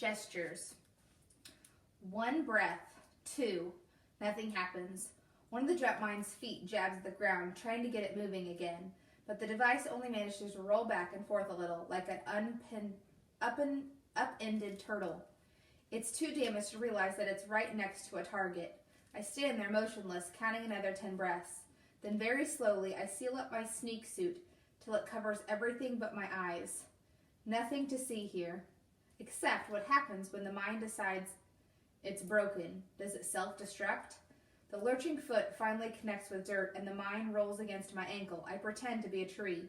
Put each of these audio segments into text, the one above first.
Gestures. 1 breath. 2. Nothing happens. One of the jet mine's feet jabs at the ground, trying to get it moving again, but the device only manages to roll back and forth a little, like an upended turtle. It's too damaged to realize that it's right next to a target. I stand there motionless, counting another 10 breaths. Then very slowly, I seal up my sneak suit till it covers everything but my eyes. Nothing to see here, except what happens when the mind decides it's broken. Does it self-destruct? The lurching foot finally connects with dirt, and the mine rolls against my ankle. I pretend to be a tree.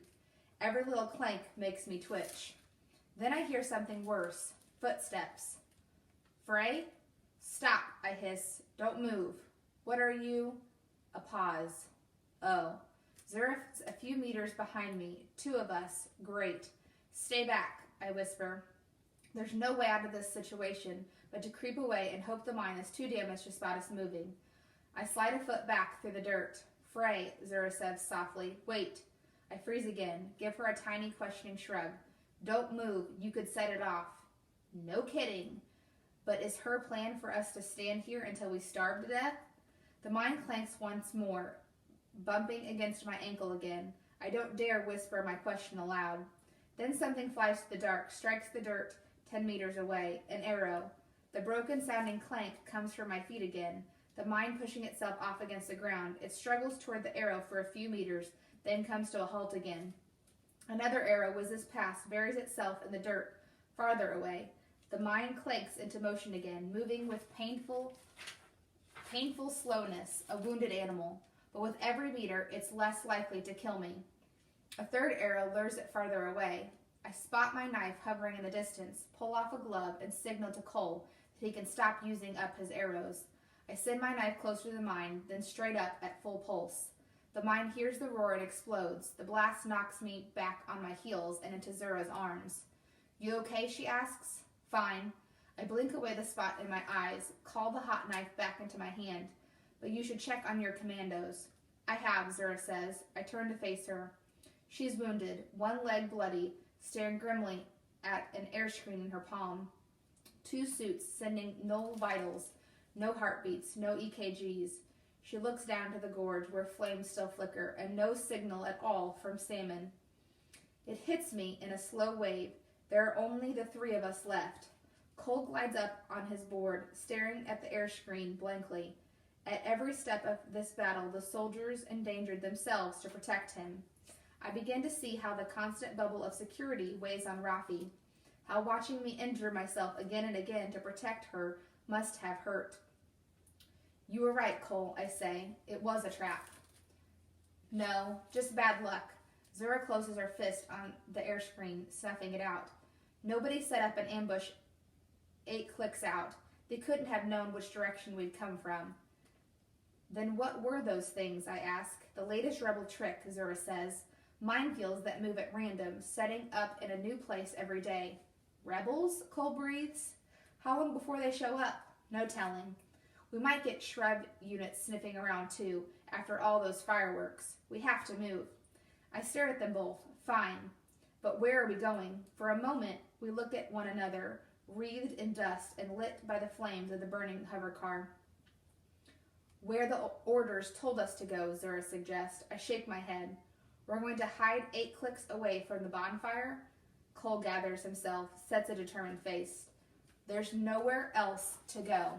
Every little clank makes me twitch. Then I hear something worse. Footsteps. Frey? Stop, I hiss. Don't move. What are you? A pause. Oh. Zerif's a few meters behind me. 2 of us. Great. Stay back, I whisper. There's no way out of this situation but to creep away and hope the mine is too damaged to spot us moving. I slide a foot back through the dirt. Frey, Zura says softly. Wait. I freeze again. Give her a tiny questioning shrug. Don't move. You could set it off. No kidding. But is her plan for us to stand here until we starve to death? The mine clanks once more, bumping against my ankle again. I don't dare whisper my question aloud. Then something flies to the dark, strikes the dirt 10 meters away. An arrow. The broken-sounding clank comes from my feet again, the mine pushing itself off against the ground. It struggles toward the arrow for a few meters, then comes to a halt again. Another arrow whizzes past, buries itself in the dirt farther away. The mine clanks into motion again, moving with painful slowness, a wounded animal. But with every meter, it's less likely to kill me. A third arrow lures it farther away. I spot my knife hovering in the distance, pull off a glove, and signal to Cole that he can stop using up his arrows. I send my knife closer to the mine, then straight up at full pulse. The mine hears the roar and explodes. The blast knocks me back on my heels and into Zura's arms. You okay? She asks. Fine. I blink away the spot in my eyes, call the hot knife back into my hand. But you should check on your commandos. I have, Zura says. I turn to face her. She's wounded, one leg bloody, staring grimly at an air screen in her palm. 2 suits sending no vitals, no heartbeats, no EKGs. She looks down to the gorge where flames still flicker, and no signal at all from Salmon. It hits me in a slow wave. There are only the 3 of us left. Cole glides up on his board, staring at the air screen blankly. At every step of this battle, the soldiers endangered themselves to protect him. I begin to see how the constant bubble of security weighs on Rafi, how watching me injure myself again and again to protect her must have hurt. You were right, Cole, I say. It was a trap. No, just bad luck. Zura closes her fist on the air screen, snuffing it out. Nobody set up an ambush 8 clicks out. They couldn't have known which direction we'd come from. Then what were those things, I ask. The latest rebel trick, Zura says. Minefields that move at random, setting up in a new place every day. Rebels? Cole breathes. How long before they show up? No telling. We might get shrub units sniffing around too, after all those fireworks. We have to move. I stare at them both. Fine. But where are we going? For a moment, we look at one another, wreathed in dust and lit by the flames of the burning hover car. Where the orders told us to go, Zura suggests. I shake my head. We're going to hide 8 clicks away from the bonfire? Cole gathers himself, sets a determined face. There's nowhere else to go.